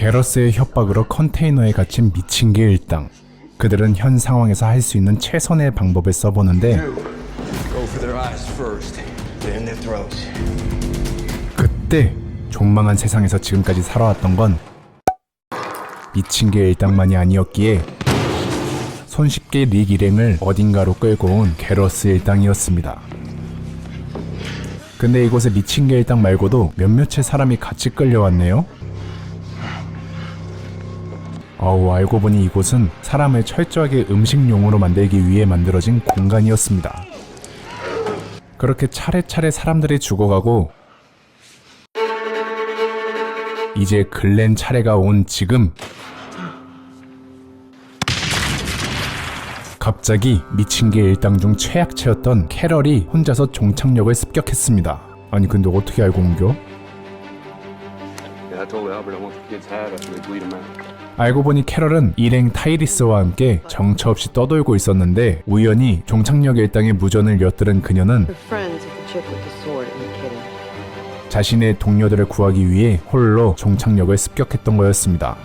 게러스의 협박으로 컨테이너에 갇힌 미친 개 일당. 그들은 현 상황에서 할 수 있는 최선의 방법을 써보는데 그때 존망한 세상에서 지금까지 살아왔던 건 미친 개 일당만이 아니었기에 손쉽게 릭 일행을 어딘가로 끌고 온 게러스 일당이었습니다. 근데 이곳에 미친 개 일당 말고도 몇몇의 사람이 같이 끌려왔네요. 알고 보니 이곳은 사람을 철저하게 음식용으로 만들기 위해 만들어진 공간이었습니다. 그렇게 차례차례 사람들이 죽어가고 이제 글렌 차례가 온 지금 갑자기 미친 개 일당 중 최약체였던 캐럴이 혼자서 종착역을 습격했습니다. 아니 근데 어떻게 알고 옮겨? 알고 보니 캐럴은 일행 타이리스와 함께 정처 없이 떠돌고 있었는데 우연히 종착역 일당의 무전을 엿들은 그녀는 자신의 동료들을 구하기 위해 홀로 종착역을 습격했던 거였습니다.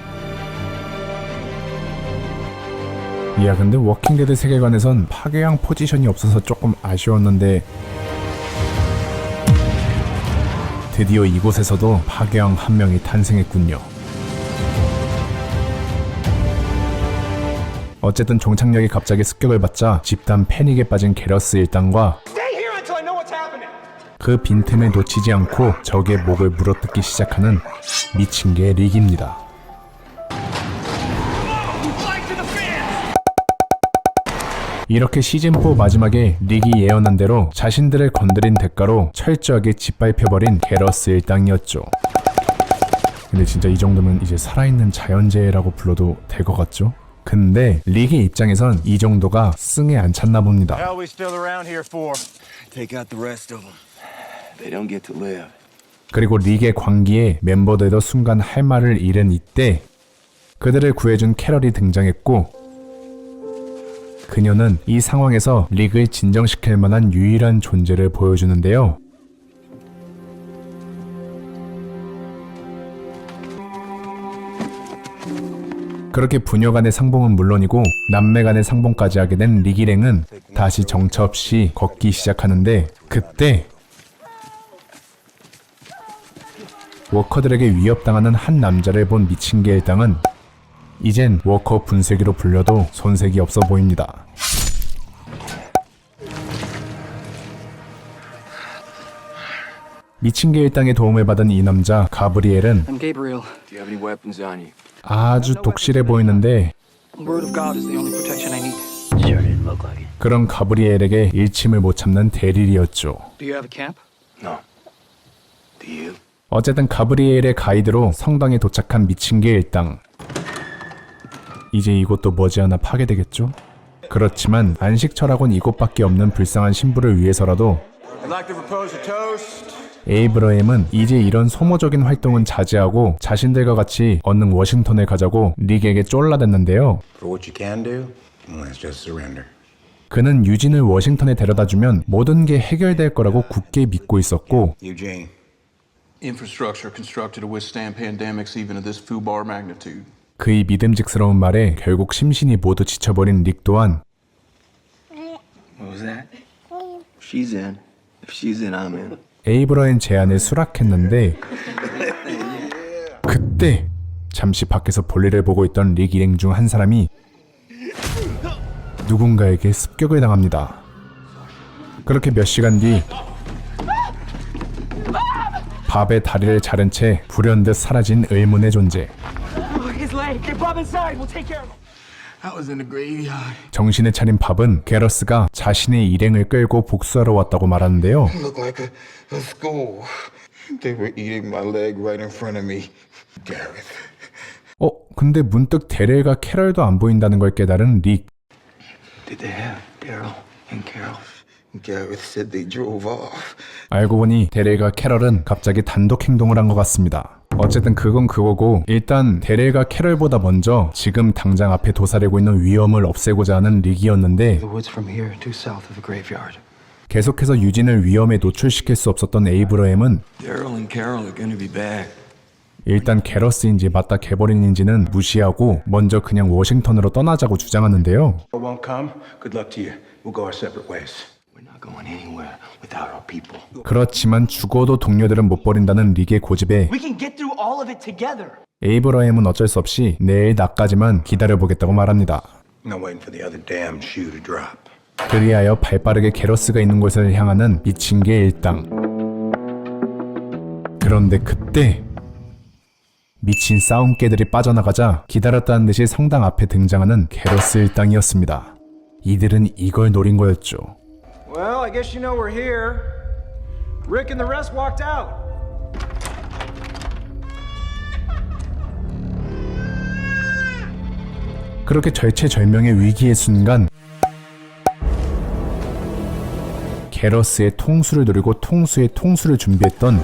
야 근데 워킹데드 세계관에선 파괴왕 포지션이 없어서 조금 아쉬웠는데 드디어 이곳에서도 파괴왕 한 명이 탄생했군요. 어쨌든 종착역이 갑자기 습격을 받자 집단 패닉에 빠진 게러스 일당과 그 빈틈을 놓치지 않고 적의 목을 물어뜯기 시작하는 미친 개 릭입니다. 이렇게 시즌4 마지막에 릭이 예언한 대로 자신들을 건드린 대가로 철저하게 짓밟혀버린 게러스 일당이었죠. 근데 진짜 이 정도면 이제 살아있는 자연재해라고 불러도 될 것 같죠? 근데 릭의 입장에선 이 정도가 승에 안 찼나 봅니다. 그리고 릭의 광기에 멤버들도 순간 할 말을 잃은 이때 그들을 구해준 캐럴이 등장했고 그녀는 이 상황에서 릭을 진정시킬 만한 유일한 존재를 보여주는데요. 그렇게 부녀 간의 상봉은 물론이고 남매 간의 상봉까지 하게 된 릭 일행은 다시 정처 없이 걷기 시작하는데 그때 워커들에게 위협당하는 한 남자를 본 미친 개 일당은 이젠 워커 분쇄기로 불려도 손색이 없어 보입니다. 미친 개 일당의 도움을 받은 이 남자 가브리엘은 아주 독실해 보이는데 그런 가브리엘에게 일침을 못 참는 데릴이었죠. 어쨌든 가브리엘의 가이드로 성당에 도착한 미친 개 일당. 이제 이곳도 머지않아 파괴되겠죠? 그렇지만 안식처라곤 이곳밖에 없는 불쌍한 신부를 위해서라도 에이브러햄은 이제 이런 소모적인 활동은 자제하고 자신들과 같이 얼른 워싱턴에 가자고 릭에게 쫄라댔는데요. 그는 유진을 워싱턴에 데려다주면 모든 게 해결될 거라고 굳게 믿고 있었고 그의 믿음직스러운 말에 결국 심신이 모두 지쳐버린 릭 또한 에이브러햄 제안에 수락했는데 그때 잠시 밖에서 볼일을 보고 있던 릭 일행 중 한 사람이 누군가에게 습격을 당합니다. 그렇게 몇 시간 뒤 밥의 다리를 자른 채 불현듯 사라진 의문의 존재. 정신을 차린 밥은 게러스가 자신의 일행을 끌고 복수하러 왔다고 말하는데요. 근데 문득 데렐과 캐럴도 안 보인다는 걸 깨달은 릭. 알고 보니 데렐과 캐럴은 갑자기 단독 행동을 한 것 같습니다. 어쨌든 그건 그거고 일단 데렐과 캐럴보다 먼저 지금 당장 앞에 도사리고 있는 위험을 없애고자 하는 릭이었는데 계속해서 유진을 위험에 노출시킬 수 없었던 에이브러햄은 일단 게러스인지 맞다 개버린인지는 무시하고 먼저 그냥 워싱턴으로 떠나자고 주장하는데요. Won't come. Good luck to you. We'll go our separate ways. We're not going anywhere without our people. 그렇지만 죽어도 동료들은 못 버린다는 릭의 고집에 We can get through all of it together. 에이브러햄은 어쩔 수 없이 내일 낮까지만 기다려보겠다고 말합니다. I'm waiting for the other damn shoe to drop. 그리하여 발빠르게 게러스가 있는 곳을 향하는 미친 개 일당. 그런데 그때 미친 싸움개들이 빠져나가자 기다렸다는 듯이 성당 앞에 등장하는 게러스 일당이었습니다. 이들은 이걸 노린 거였죠. Well, I guess you know we're here. Rick and the rest walked out. 그렇게 절체절명의 위기의 순간 게러스의 통수를 노리고 통수의 통수를 준비했던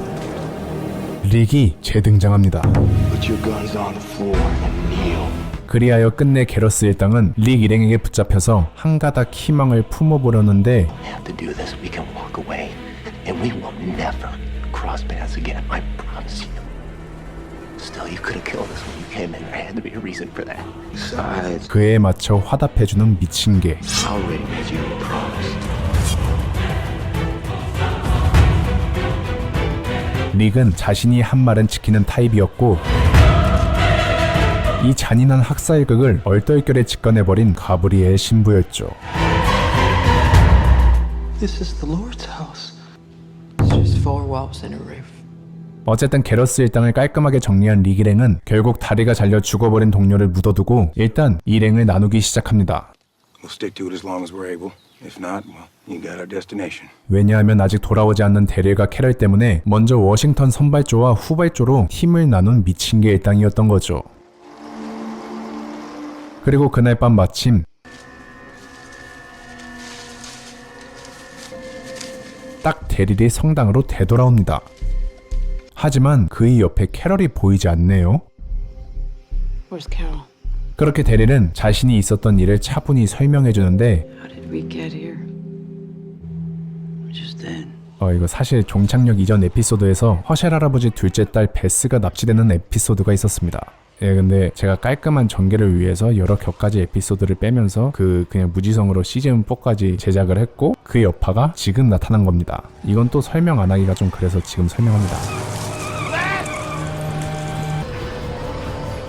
릭이 재등장합니다. Put your guns on the floor and kneel. 그리하여 끝내 게러스 일당은 릭 일행에게 붙잡혀서 한 가닥 희망을 품어보려는데 We have to do this. We can walk away, and we will never cross paths again. I promise you. Still, you could have killed us when you came in. There had to be a reason for that. Besides, 그에 맞춰 화답해주는 미친 개. I already made you a promise. 릭은 자신이 한 말은 지키는 타입이었고 이 잔인한 학살극을 얼떨결에 직관해버린 가브리엘 신부였죠. This is the Lord's house. It's just four walls and a roof. 어쨌든 게러스 일당을 깔끔하게 정리한 릭 일행은 결국 다리가 잘려 죽어버린 동료를 묻어두고 일단 일행을 나누기 시작합니다. We'll stick to it as long as we're able. If not, well, you got our destination. 왜냐하면 아직 돌아오지 않는 데릴과 캐럴 때문에 먼저 워싱턴 선발조와 후발조로 힘을 나눈 미친 개 일당이었던 거죠. 그리고 그날 밤 마침 딱 데릴이 성당으로 되돌아옵니다. 하지만 그의 옆에 캐럴이 보이지 않네요. Where's Carol? 그렇게 데릴은 자신이 있었던 일을 차분히 설명해주는데 How did we get here? We just did. 이거 사실 종착역 이전 에피소드에서 허셸 할아버지 둘째 딸 베스가 납치되는 에피소드가 있었습니다. 예, 근데 제가 깔끔한 전개를 위해서 여러 격가지 에피소드를 빼면서 그냥 무지성으로 시즌 4까지 제작을 했고 그 여파가 지금 나타난 겁니다. 이건 또 설명 안 하기가 좀 그래서 지금 설명합니다.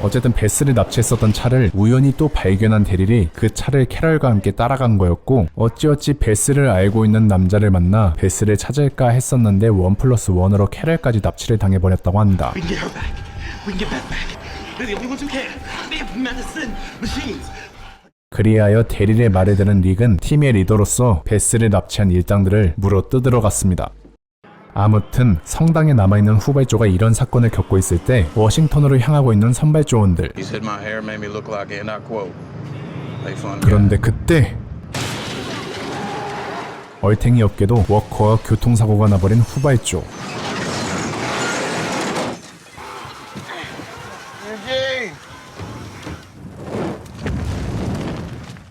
어쨌든 베스를 납치했었던 차를 우연히 또 발견한 데릴이 그 차를 캐럴과 함께 따라간 거였고 어찌어찌 베스를 알고 있는 남자를 만나 베스를 찾을까 했었는데 1+1으로 캐럴까지 납치를 당해버렸다고 합니다. We can get her back. We can get Beth back. They're the only ones who can. They have medicine machines. 그리하여 데릴의 말을 들은 릭은 팀의 리더로서 베스를 납치한 일당들을 물어 뜯으러 갔습니다. 아무튼 성당에 남아있는 후발조가 이런 사건을 겪고 있을 때 워싱턴으로 향하고 있는 선발조원들. 그런데 그때 얼탱이 없게도 워커와 교통사고가 나버린 후발조.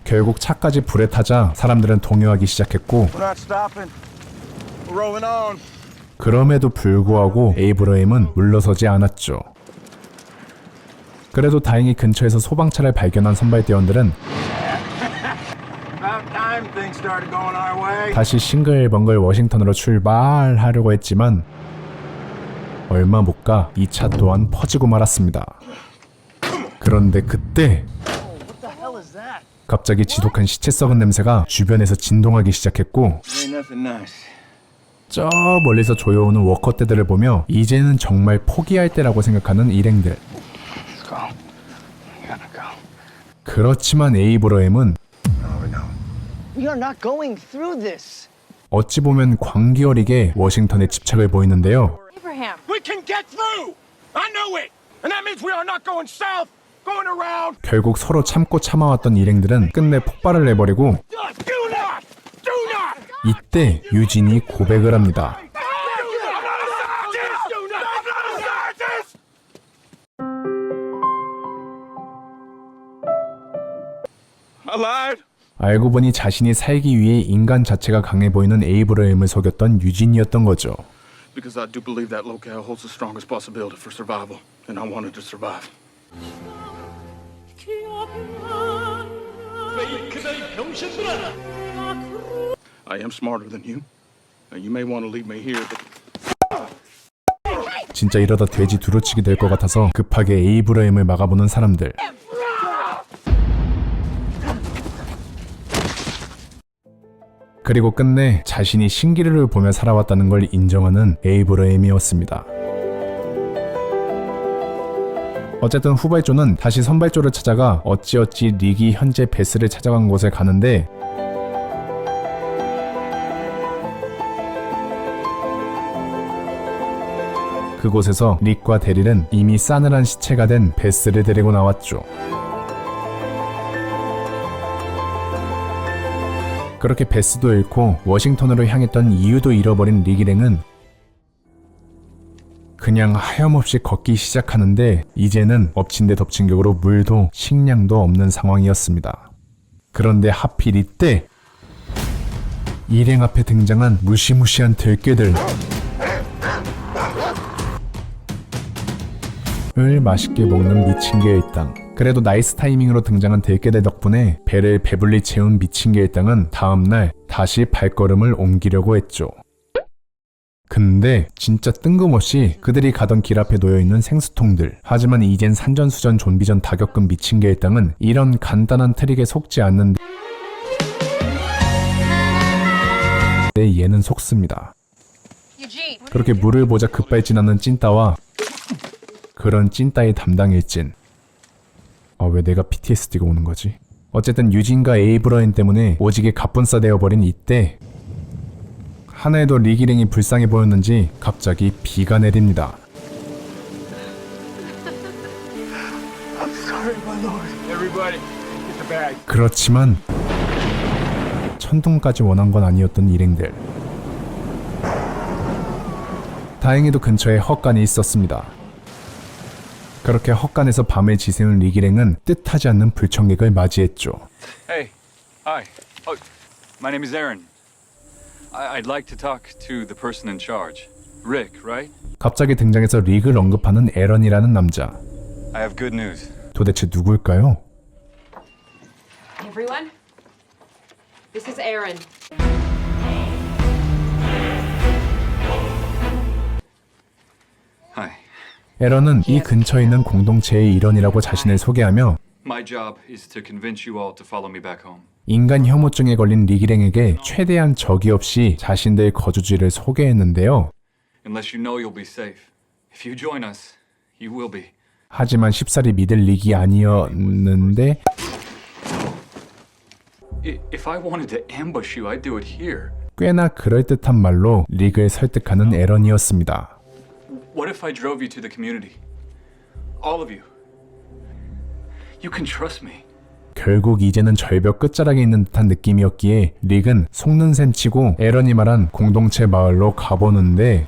결국 차까지 불에 타자 사람들은 동요하기 시작했고 We're not stopping. We're rolling on. 그럼에도 불구하고 에이브러햄은 물러서지 않았죠. 그래도 다행히 근처에서 소방차를 발견한 선발대원들은 About time things started going our way. 다시 싱글벙글 워싱턴으로 출발하려고 했지만 얼마 못 가 이 차 또한 퍼지고 말았습니다. 그런데 그때 갑자기 지독한 시체 썩은 냄새가 주변에서 진동하기 시작했고 Ain't nothing nice. 저 멀리서 조여오는 워커떼들을 보며 이제는 정말 포기할 때라고 생각하는 일행들. Let's go. We gotta go. 그렇지만 에이브러햄은 We are not going through this. 어찌 보면 광기어리게 워싱턴에 집착을 보이는데요. Abraham. We can get through. I know it. And that means we are not going south. Going around. 결국 서로 참고 참아왔던 일행들은 끝내 폭발을 내버리고 Do not. Do not. 이때 유진이 고백을 합니다. Alive? 알고 보니 자신이 살기 위해 인간 자체가 강해 보이는 에이브러햄을 속였던 유진이었던 거죠. Because I do believe that locale holds the strongest possibility for survival. and I wanted to survive. I am smarter than you. You may want to leave me here, but 진짜 이러다 돼지 두루치기 될 것 같아서 급하게 에이브러임을 막아보는 사람들. 그리고 끝내 자신이 신기루를 보며 살아왔다는 걸 인정하는 에이브러임이었습니다. 어쨌든 후발조는 다시 선발조를 찾아가 어찌어찌 릭이 현재 베스를 찾아간 곳에 가는데 그곳에서 릭과 데릴은 이미 싸늘한 시체가 된 베스를 데리고 나왔죠. 그렇게 베스도 잃고 워싱턴으로 향했던 이유도 잃어버린 릭 일행은 그냥 하염없이 걷기 시작하는데 이제는 엎친 데 덮친 격으로 물도 식량도 없는 상황이었습니다. 그런데 하필 이때 일행 앞에 등장한 무시무시한 들깨들 을 맛있게 먹는 미친개 일당. 그래도 나이스 타이밍으로 등장한 들깨들 덕분에 배를 배불리 채운 미친개 일당은 다음날 다시 발걸음을 옮기려고 했죠. 근데 진짜 뜬금없이 그들이 가던 길 앞에 놓여있는 생수통들. 하지만 이젠 산전수전 좀비전 다 겪은 미친개 일당은 이런 간단한 트릭에 속지 않는데 얘는 속습니다. 그렇게 물을 보자 급발진하는 찐따와 그런 찐따의 담당 일진. 왜 내가 PTSD가 오는 거지? 어쨌든 유진과 에이브러인 때문에 오지게 갑분싸 되어버린 이때 하나에도 릭 일행이 불쌍해 보였는지 갑자기 비가 내립니다. Everybody, get the bag. 그렇지만 천둥까지 원한 건 아니었던 일행들. 다행히도 근처에 헛간이 있었습니다. 그렇게 헛간에서 밤을 지새운 릭 일행은 뜻하지 않는 불청객을 맞이했죠. Hey, hi. Oh, my name is Aaron. I'd like to talk to the person in charge. Rick, right? 갑자기 등장해서 릭을 언급하는 에런이라는 남자. I have good news. 도대체 누굴까요? Everyone, this is Aaron. Hi. 에런은 이 근처에 있는 공동체의 일원이라고 자신을 소개하며 My job is to convince you all to follow me back home. 인간 혐오증에 걸린 릭 일행에게 최대한 적이 없이 자신들 거주지를 소개했는데요. Unless you know you'll be safe. If you join us, you will be. 하지만 쉽사리 믿을 릭이 아니었는데 If I wanted to ambush you, I'd do it here. 꽤나 그럴듯한 말로 릭을 설득하는 에런이었습니다. What if I drove you to the community? All of you. You can trust me. 결국 이제는 절벽 끝자락에 있는 듯한 느낌이었기에 릭은 속는 셈 치고 에런이 말한 공동체 마을로 가보는데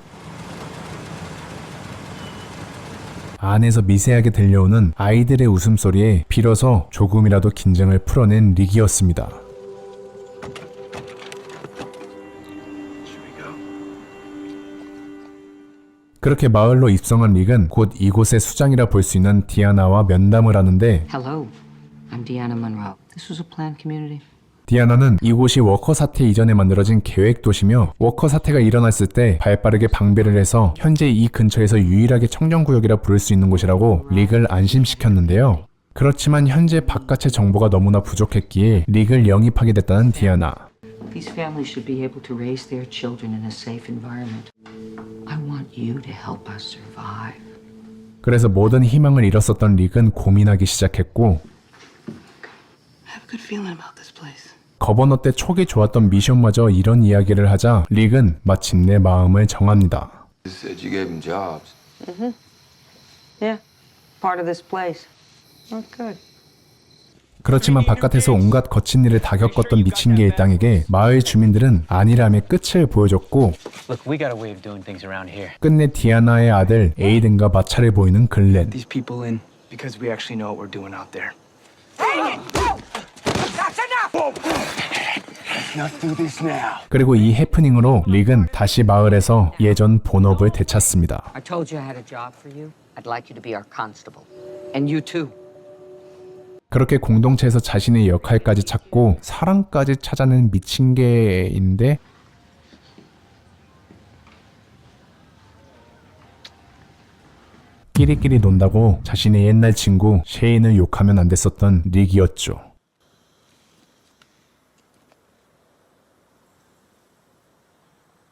안에서 미세하게 들려오는 아이들의 웃음소리에 비로소 조금이라도 긴장을 풀어낸 릭이었습니다. 그렇게 마을로 입성한 릭은 곧 이곳의 수장이라 볼 수 있는 디아나와 면담을 하는데 Hello, I'm Deanna Monroe. This was a planned community. 디아나는 이곳이 워커 사태 이전에 만들어진 계획 도시며 워커 사태가 일어났을 때 발빠르게 방배를 해서 현재 이 근처에서 유일하게 청정구역이라 부를 수 있는 곳이라고 릭을 안심시켰는데요. 그렇지만 현재 바깥의 정보가 너무나 부족했기에 릭을 영입하게 됐다는 디아나. These families should be able to raise their children in a safe environment. I want you to help us survive. 그래서 모든 희망을 잃었었던 릭은 고민하기 시작했고 I have a good feeling about this place. 거버너 때 촉이 좋았던 미션마저 이런 이야기를 하자 릭은 마침내 마음을 정합니다. You said you gave him jobs. Yeah, part of this place. Oh, good. 그렇지만 바깥에서 온갖 거친 일을 다 겪었던 미친개 일당에게 마을 주민들은 안일함의 끝을 보여줬고 Look, we got a way of doing things around here. 끝내 디아나의 아들 에이든과 마찰을 보이는 글렌. These people in because we actually know what we're doing out there. Let's do this now. 그리고 이 해프닝으로 릭은 다시 마을에서 예전 본업을 되찾습니다. I told you I had a job for you. I'd like you to be our constable. And you too. 그렇게 공동체에서 자신의 역할까지 찾고 사랑까지 찾아낸 미친 개인데 끼리끼리 논다고 자신의 옛날 친구 셰인을 욕하면 안 됐었던 릭이었죠.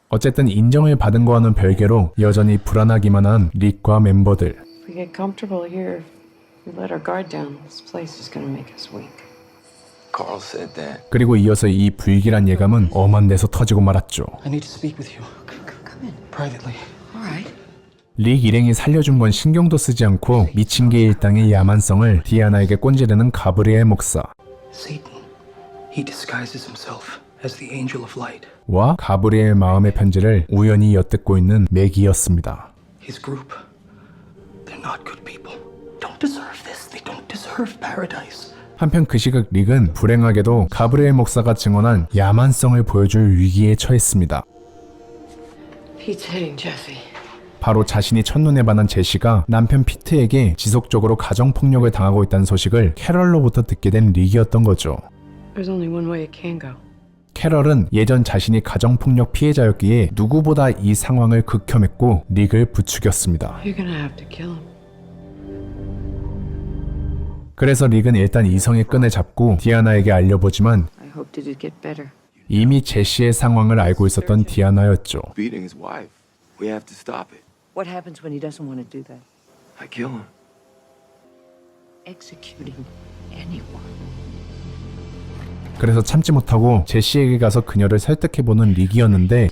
어쨌든 인정을 받은 거와는 별개로 여전히 불안하기만 한 릭과 멤버들. If we get comfortable here, we let our guard down. This place is gonna make us weak. Carl said that. 그리고 이어서 이 불길한 예감은 엄한 데서 터지고 말았죠. I need to speak with you. Come in. Privately. All right. 릭 일행이 살려준 건 신경도 쓰지 않고 미친 개 일당의 야만성을 디아나에게 꼰지르는 가브리엘 목사. Satan. He disguises himself as the angel of light. 와 가브리엘 마음의 편지를 우연히 엿듣고 있는 맥이었습니다. His group. They're not good people. Don't deserve this. They don't deserve paradise. 한편 그 시각 릭은 불행하게도 가브리엘 목사가 증언한 야만성을 보여줄 위기에 처했습니다. Pete's hitting Jesse. 바로 자신이 첫눈에 반한 제시가 남편 피트에게 지속적으로 가정폭력을 당하고 있다는 소식을 캐럴로부터 듣게 된 릭이었던 거죠. There's only one way it can go. 캐럴은 예전 자신이 가정폭력 피해자였기에 누구보다 이 상황을 극혐했고 릭을 부추겼습니다. You're gonna have to kill him. 그래서 릭은 일단 이성의 끈을 잡고 디아나에게 알려보지만 I hoped it'd get better. 이미 제시의 상황을 알고 있었던 디아나였죠. Beating his wife. We have to stop it. What happens when he doesn't want to do that? I kill him. Executing anyone. 그래서 참지 못하고 제시에게 가서 그녀를 설득해보는 릭이었는데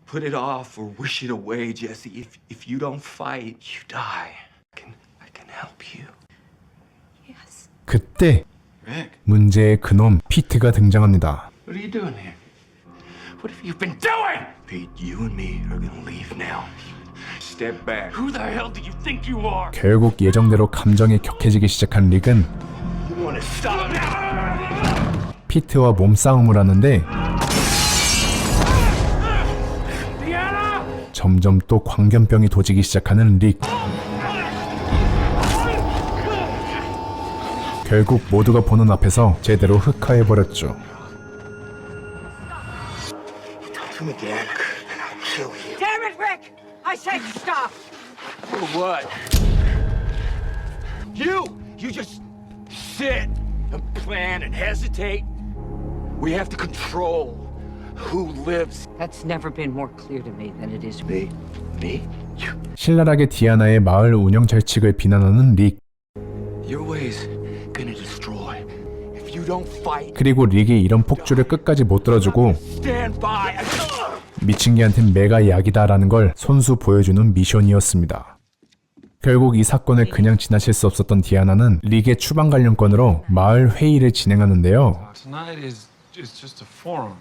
Put it off or wish it away, Jesse. If you don't fight, you die. I can help you. Yes. 그때 Rick, 문제의 그놈 피트가 등장합니다. what are you doing here? What have you been doing? Pete, you and me are gonna leave now. Step back. Who the hell do you think you are? 결국 예정대로 감정이 격해지기 시작한 릭은 You wanna stop now? 피트와 몸싸움을 하는데 점점 또 광견병이 도지기 시작하는 릭. 결국 모두가 보는 앞에서 제대로 흑화해버렸죠. Touch him again, and I'll kill you. Damn it, Rick! I said stop! For what? You just sit and plan and hesitate. We have to control who lives. That's never been more clear to me than it is. Me? 신랄하게 디아나의 마을 운영 절칙을 비난하는 릭. Your ways gonna destroy. If you don't fight, 그리고 릭이 이런 폭주를 끝까지 못 들어주고 stand by. 미친 개한텐 매가 약이다라는 걸 손수 보여주는 미션이었습니다. 결국 이 사건을 그냥 지나칠 수 없었던 디아나는 릭의 추방 관련건으로 마을 회의를 진행하는데요. Tonight is just a forum.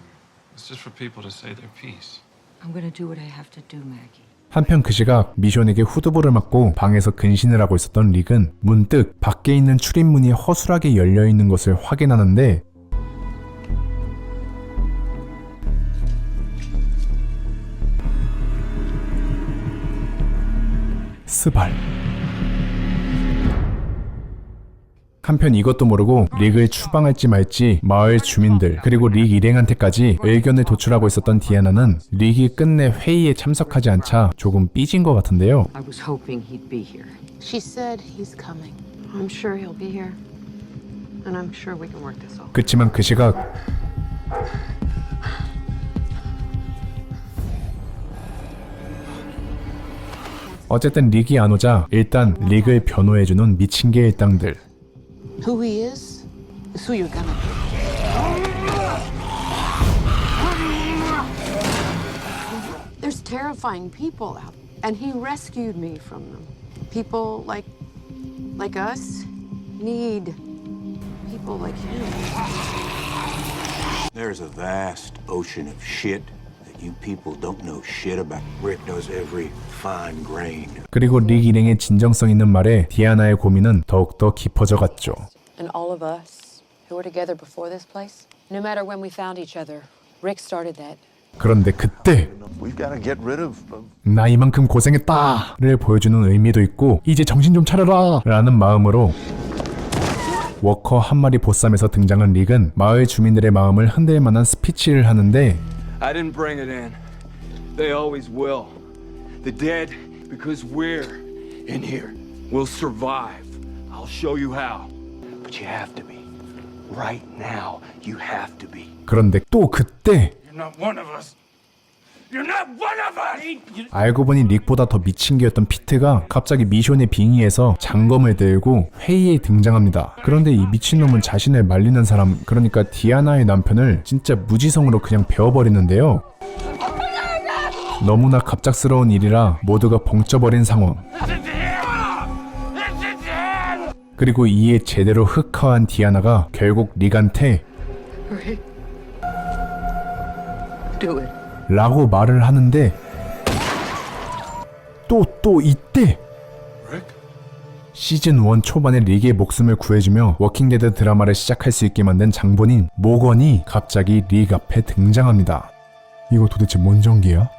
It's just for people to say their piece. I'm gonna do what I have to do, Maggie. 한편 그 시각 미션에게 후두부를 맞고 방에서 근신을 하고 있었던 릭은 문득 밖에 있는 출입문이 허술하게 열려있는 것을 확인하는데 스발. 한편 이것도 모르고 릭을 추방할지 말지 마을 주민들 그리고 릭 일행한테까지 의견을 도출하고 있었던 디아나는 릭이 끝내 회의에 참석하지 않자 조금 삐진 것 같은데요. I was hoping he'd be here. She said he's coming. I'm sure he'll be here. And I'm sure we can work this out. 그치만 그 시각 어쨌든 릭이 안 오자 일단 릭을 변호해주는 미친 개 일당들. Who he is who you're gonna be. There's terrifying people out, and he rescued me from them. People like us need people like him. There's a vast ocean of shit that you people don't know shit about. Rick knows every fine grain. 그리고 릭 일행의 진정성 있는 말에 디아나의 고민은 더욱더 깊어져 갔죠. And all of us who were together before this place, no matter when we found each other, Rick started that 그런데 그때 We've got to get rid of 나 이만큼 고생했다를 보여주는 의미도 있고 이제 정신 좀 차려라 라는 마음으로 워커 한 마리 보쌈에서 등장한 릭은 마을 주민들의 마음을 흔들 만한 스피치를 하는데 I didn't bring it in. They always will. The dead, because we're in here, will survive. I'll show you how. But you have to be. Right now, you have to be. 그런데 또 그때 You're not one of us. You're not one of us! 알고 보니 릭보다 더 미친 개였던 피트가 갑자기 미션의 빙의에서 장검을 들고 회의에 등장합니다. 그런데 이 미친놈은 자신을 말리는 사람, 그러니까 디아나의 남편을 진짜 무지성으로 그냥 베어버리는데요. 너무나 갑작스러운 일이라 모두가 벙쪄버린 상황. 그리고 이에 제대로 흑화한 디아나가 결국 릭한테 Do it. 라고 말을 하는데 또 이때 시즌 1 초반에 릭의 목숨을 구해주며 워킹데드 드라마를 시작할 수 있게 만든 장본인 모건이 갑자기 릭 앞에 등장합니다. 이거 도대체 뭔 전기야?